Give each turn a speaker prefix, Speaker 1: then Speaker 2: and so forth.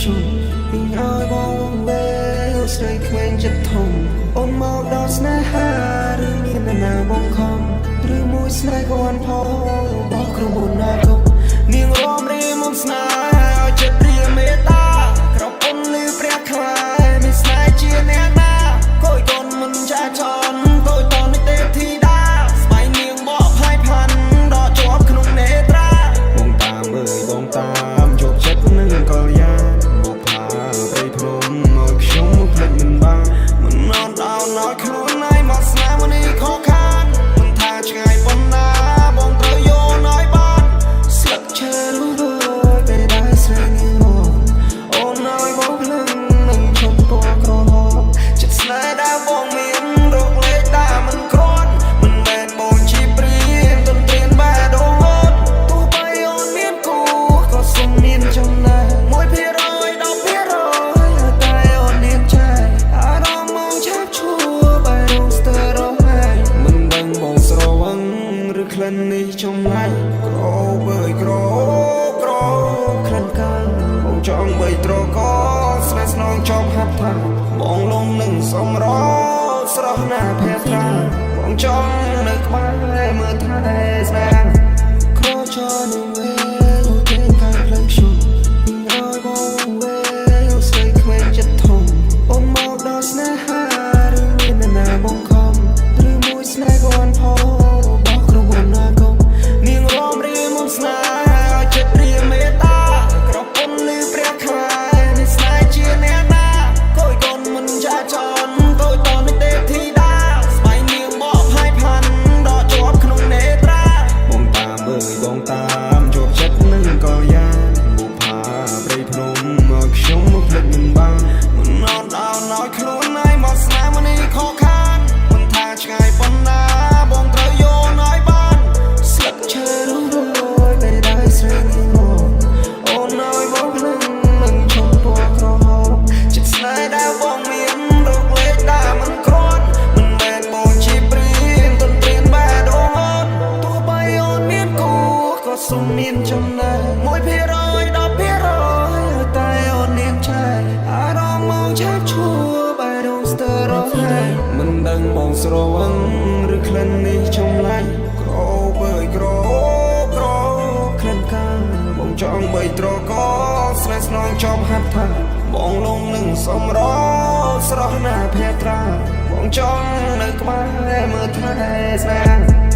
Speaker 1: ខ្ញុំពីឲ្យបងវេស្រីក្មេងចិត្តធំអូនមកដល់ស្នេហាឬមានណាបងខំឬមួយស្នេហ៍ក៏អន់ផលរបស់ក្រុមហ៊ុនណាក៏នាងរំរីមុំស្នេហ៍ឲ្យចិត្តព្រាមេត្តាក្រពុនលឺព្រះខ្លាយមានស្នេហ៍ជាអ្នកណាកូនកូនមិនចាចនតូចតនេះទេធីតាស្បៃនាងបកផាយផាន់ដកជាប់ក្នុងនេត្រាបងតាមអើយបងតាមជោគចិត្តនឹងកលយាមកផាព្រៃភ្នំឲ្យខ្ញុំភ្លេចមិនបានមិនអត់ឲ្យខ្លួនឲ្យមកស្នេហ៍នេះខកខានមិនថាឆ្ងាយប៉ុណ្ណាបងត្រូវយកឲ្យបានស្លឹកឈើរស់ពេលដែលស្រីនាងមកអូនឲ្យបងភ្លឹងនឹងឈប់ពណ៌ក្រហមចិត្តស្នេហ៍ដែលបងមានរកលេខដែលមិនគ្រាន់មិនមែនបងជីព្រៀនទន្ទ្រានបែដងអូនទោះបីអូនមានគូក៏សុំមានចំណែក1%10%តែអូនមានចែកអារម្មណ៍មកឆាប់ឈួរបែរងស្ទើររហែកមិនដឹងបងស្រវឹងឬក្លិននេះចម្លែកក្របើយក្រក្លិនកាំងបងចង់បីត្រកស្នេហ៍ស្នងចប់ហាត់ថាបងលំនឹងសំរស្រស់ណាស់ភេត្រាបងចង់នៅក្បែរមើលថែស្នេហ៍ក្រចនឹងវេគេកាយផ្លូវខ្ញុំឲ្យបងវេស្រីក្មេងចិត្តធំអូនមកដល់ស្នេហាឬមានណាបងខំឬមួយស្នេហ៍ក៏អន់ផលរបស់ក្រុមហ៊ុនណាក៏នាងរំរីមុំស្នេហ៍ឲ្យចិត្តព្រាមេត្តាក្រពុនលឺព្រះខ្លាយនេះស្នេហ៍ជាអ្នកណាកូនកូនមិនចាចនតូចតនេះទេធីតាស្បៃនាងបកផាយផាន់ដកជាប់ក្នុងនេត្រាបងតាមអើយបងតាមជោគចិត្តនឹងកលយាបុផាព្រៃភ្នំមកខ្ញុំមកភ្លេចមិនបានមិនអត់ឲ្យខ្លួនឲ្យមកស្នេហ៍នេះខកខានមិនថាឆ្ងាយប៉ុណ្ណាបងត្រូវយកឲ្យបានស្លឹកឈើរស់ពេលដែលស្រីនាងមកអូនឲ្យបងភ្លឹងនឹងឈប់ពណ៌ក្រហមចិត្តស្នេហ៍ដែលបងមានរកលេខដែលមិនគ្រាន់មិនមែនបងជីព្រៀនទន្ទ្រានបែដងអូនទោះបីអូនមានគូក៏សុំមានចំណែក1%10%តែអូនមានចែកអារម្មណ៍មកឆាប់ឈួរបែរងស្ទើររហែកមិនដឹងបងស្រវឹងឬក្លិននេះចម្លែកក្របើយក្រក្លិនកាំងបងចង់បីត្រកស្នេហ៍ស្នងចប់ហាត់ថាបងលំនឹងសំរស្រស់ណាស់ភេត្រាបងចង់នៅក្បែរមើលថែស្នេហ៍